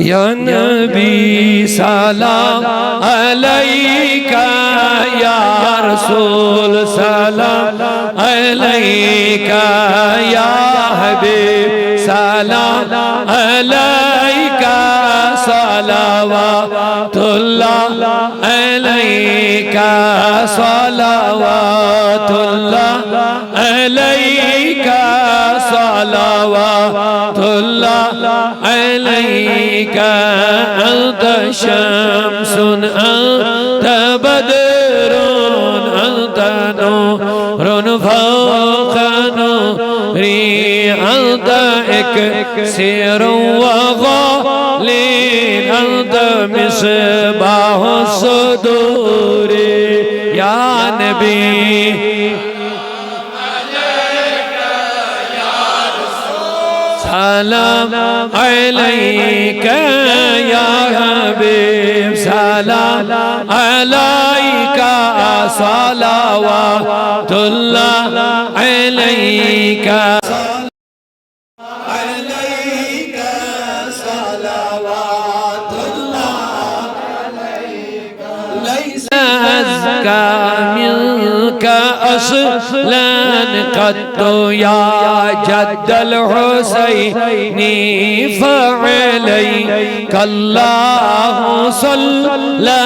या नबी सलाम अलैका या रसूल सलाम अलैका या हबीब सलाम अलैका सलावतुल्लाह अलैका सलावतुल्लाह अलैका सलावतुल्लाह अलैका अंत शम्सुन अंत बदरुन अंत नूरुन फौqa नूरी अंत इक्सिरुन व गालिन अंत मिस्बाहु सुदूरी या नबी सलाम अलैका या हबीब सलाम अलैका सलावतुल्लाह अलैका منك أصلا قد يا جد الحسين فعليك الله صلى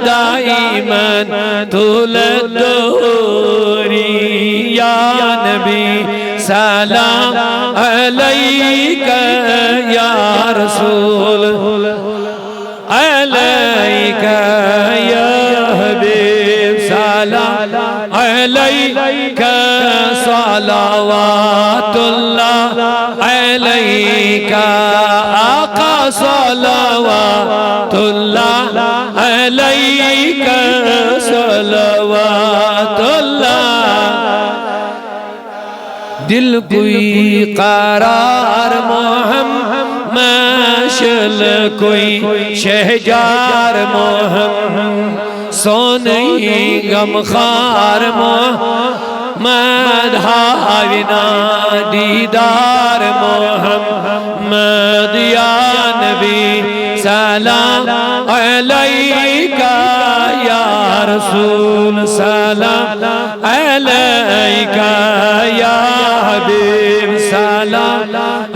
دائما طول الدهور يا نبي سلام عليك يا رسول عليك يا حبيب سلام عليك صلوات الله عليك آقا صلوات الله عليك صلوات الله दिल कोई करार मोहम्मद माशल कोई शहजार मोहम्मद सोनी गमखार मोहम्मद हाविना दीदार मोहम्मद या नबी सलाम अलैका या रसूल सलाम अलैका या हबीब सलाम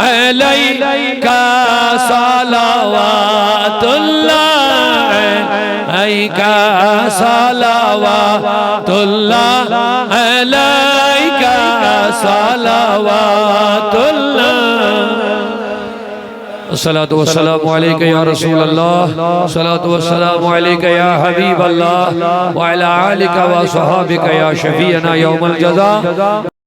अलैका सलावतुल्लाह अलैका सलावतुल्लाह अलैका सलावतुल्लाह अस्सलातु वस्सलामु अलैका या रसूल अल्लाह अस्सलातु वस्सलामु अलैका या हबीब अल्लाह व अला आलिका व सहाबिका या शफीअना यौमल जज़ा।